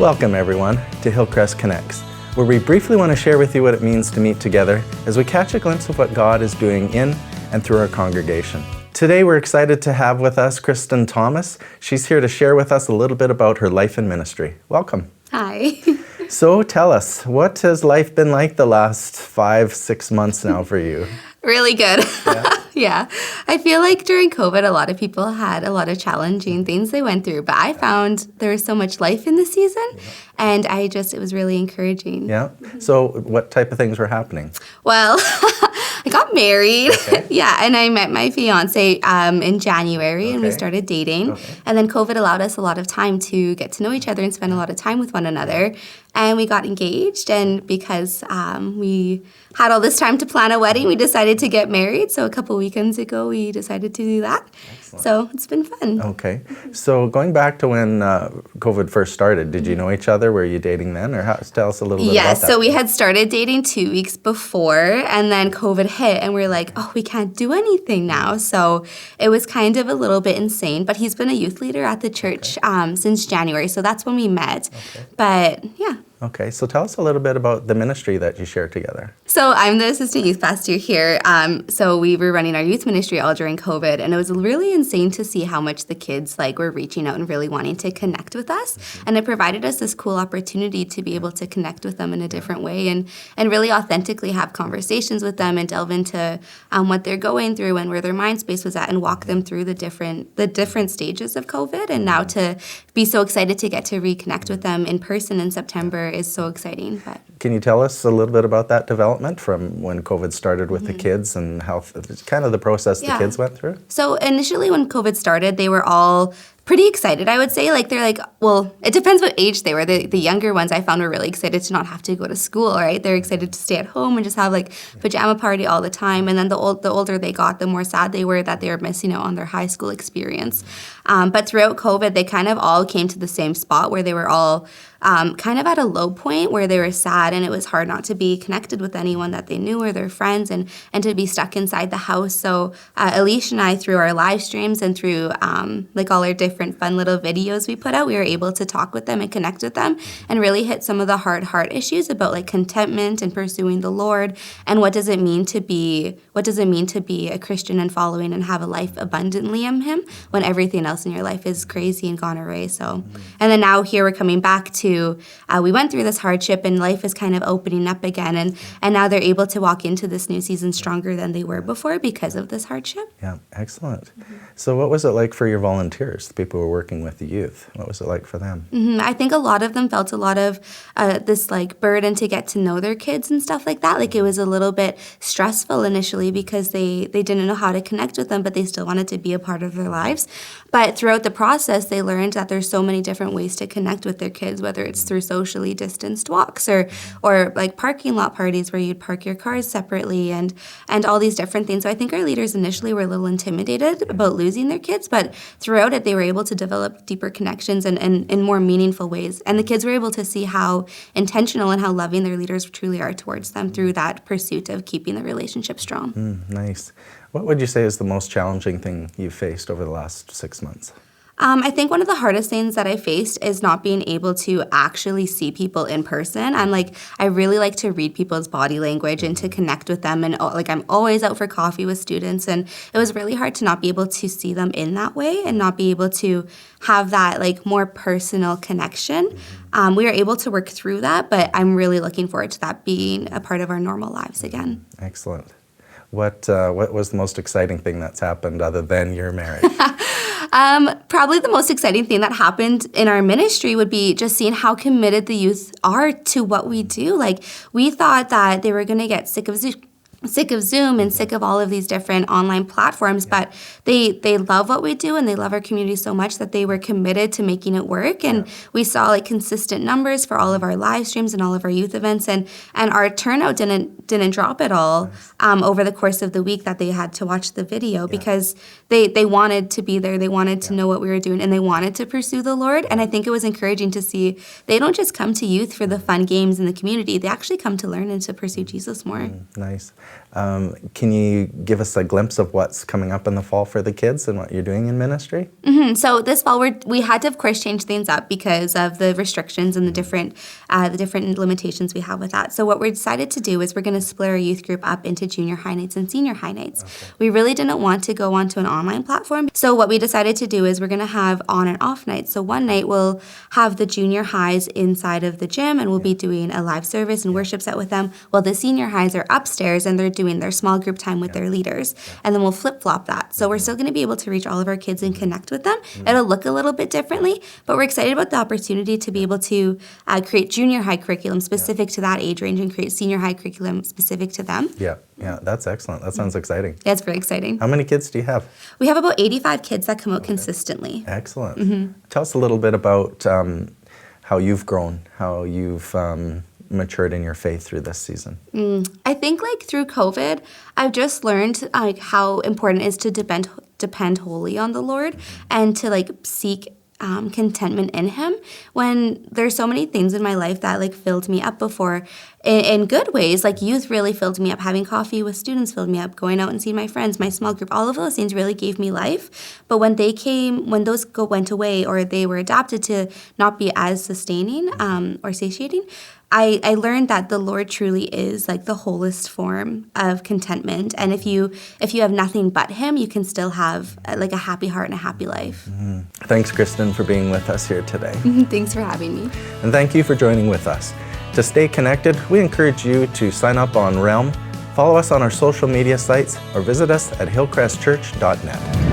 Welcome everyone to Hillcrest Connects, where we briefly want to share with you what it means to meet together as we catch a glimpse of what God is doing in and through our congregation. Today we're excited to have with us Krystin Thomas. She's here to share with us a little bit about her life and ministry. Welcome. Hi. So tell us, what has life been like the last 5-6 months now for you? Really good. Yeah. Yeah. I feel like during COVID, a lot of people had a lot of challenging things they went through, but I found there was so much life in the season, and it was really encouraging. Yeah. So what type of things were happening? Well, I got married. Okay. Yeah, and I met my fiance in January, and we Okay. started dating. Okay. And then COVID allowed us a lot of time to get to know each other and spend a lot of time with one another. And we got engaged, and because we had all this time to plan a wedding, we decided to get married. So a couple weekends ago, we decided to do that. Excellent. So it's been fun. Okay. So going back to when COVID first started, did you know each other? Were you dating then? Or tell us a little bit about Yes, that. so we had started dating 2 weeks before, and then COVID hit, and we're like, oh, we can't do anything now. So it was kind of a little bit insane, but he's been a youth leader at the church since January, so that's when we met. Okay. But yeah. Okay, so tell us a little bit about the ministry that you share together. So I'm the assistant youth pastor here. So we were running our youth ministry all during COVID, and it was really insane to see how much the kids were reaching out and really wanting to connect with us. Mm-hmm. And it provided us this cool opportunity to be able to connect with them in a different way and really authentically have conversations with them and delve into what they're going through and where their mind space was at and walk them through the different stages of COVID. And now to be so excited to get to reconnect with them in person in September is so exciting. But Can you tell us a little bit about that development from when COVID started with the kids and how kind of the process the kids went through? So initially when COVID started, they were all pretty excited, I would say. They're like, well, it depends what age they were. The younger ones I found were really excited to not have to go to school, right? They're excited to stay at home and just have pajama party all the time. And then the older they got, the more sad they were that they were missing out on their high school experience. But throughout COVID, they kind of all came to the same spot where they were all kind of at a low point where they were sad, and it was hard not to be connected with anyone that they knew or their friends and to be stuck inside the house. So Alicia and I, through our live streams and through all our different fun little videos we put out, we were able to talk with them and connect with them and really hit some of the hard heart issues about contentment and pursuing the Lord and what does it mean to be a Christian and following and have a life abundantly in Him when everything else in your life is crazy and gone away. So, and then now here we're coming back to we went through this hardship and life is kind of opening up again, and now they're able to walk into this new season stronger than they were before because of this hardship. Yeah, excellent. So what was it like for your volunteers, the people who were working with the youth? What was it like for them? I think a lot of them felt a lot of this burden to get to know their kids and stuff like that. It was a little bit stressful initially because they didn't know how to connect with them, but they still wanted to be a part of their lives. But throughout the process, they learned that there's so many different ways to connect with their kids, whether it's through socially distanced walks or parking lot parties where you'd park your cars separately and all these different things. So I think our leaders initially were a little intimidated about losing their kids, but throughout it, they were able to develop deeper connections and in more meaningful ways. And the kids were able to see how intentional and how loving their leaders truly are towards them through that pursuit of keeping the relationship strong. Nice. What would you say is the most challenging thing you've faced over the last 6 months? I think one of the hardest things that I faced is not being able to actually see people in person. I really like to read people's body language and to connect with them. And I'm always out for coffee with students. And it was really hard to not be able to see them in that way and not be able to have that more personal connection. We were able to work through that, but I'm really looking forward to that being a part of our normal lives again. Excellent. What was the most exciting thing that's happened other than your marriage? Probably the most exciting thing that happened in our ministry would be just seeing how committed the youth are to what we do. We thought that they were going to get sick of Zoom and sick of all of these different online platforms, but they love what we do and they love our community so much that they were committed to making it work. And we saw consistent numbers for all of our live streams and all of our youth events, and our turnout didn't drop at all over the course of the week that they had to watch the video because they wanted to be there, they wanted to know what we were doing, and they wanted to pursue the Lord. And I think it was encouraging to see they don't just come to youth for the fun games in the community, they actually come to learn and to pursue Jesus more. Nice. Can you give us a glimpse of what's coming up in the fall for the kids and what you're doing in ministry? So this fall, we had to, of course, change things up because of the restrictions and the different limitations we have with that. So what we decided to do is we're going to split our youth group up into junior high nights and senior high nights. Okay. We really didn't want to go onto an online platform. So what we decided to do is we're going to have on and off nights. So one night we'll have the junior highs inside of the gym, and we'll be doing a live service and worship set with them, while the senior highs are upstairs and they're doing their small group time with their leaders. And then we'll flip-flop that. So we're still going to be able to reach all of our kids and connect with them. It'll look a little bit differently, but we're excited about the opportunity to be able to create junior high curriculum specific to that age range and create senior high curriculum specific to them. Yeah, that's excellent. That sounds exciting. Yeah, it's very exciting. How many kids do you have? We have about 85 kids that come out consistently. Excellent. Tell us a little bit about how you've grown, how you've matured in your faith through this season. I think through COVID, I've just learned how important it is to depend wholly on the Lord and to seek contentment in Him when there's so many things in my life that filled me up before in good ways. Youth really filled me up. Having coffee with students filled me up. Going out and seeing my friends, my small group, all of those things really gave me life. But when those went away or they were adapted to not be as sustaining or satiating, I learned that the Lord truly is the wholest form of contentment. And if you have nothing but Him, you can still have a happy heart and a happy life. Thanks, Krystin, for being with us here today. Thanks for having me. And thank you for joining with us. To stay connected, we encourage you to sign up on Realm, follow us on our social media sites, or visit us at hillcrestchurch.net.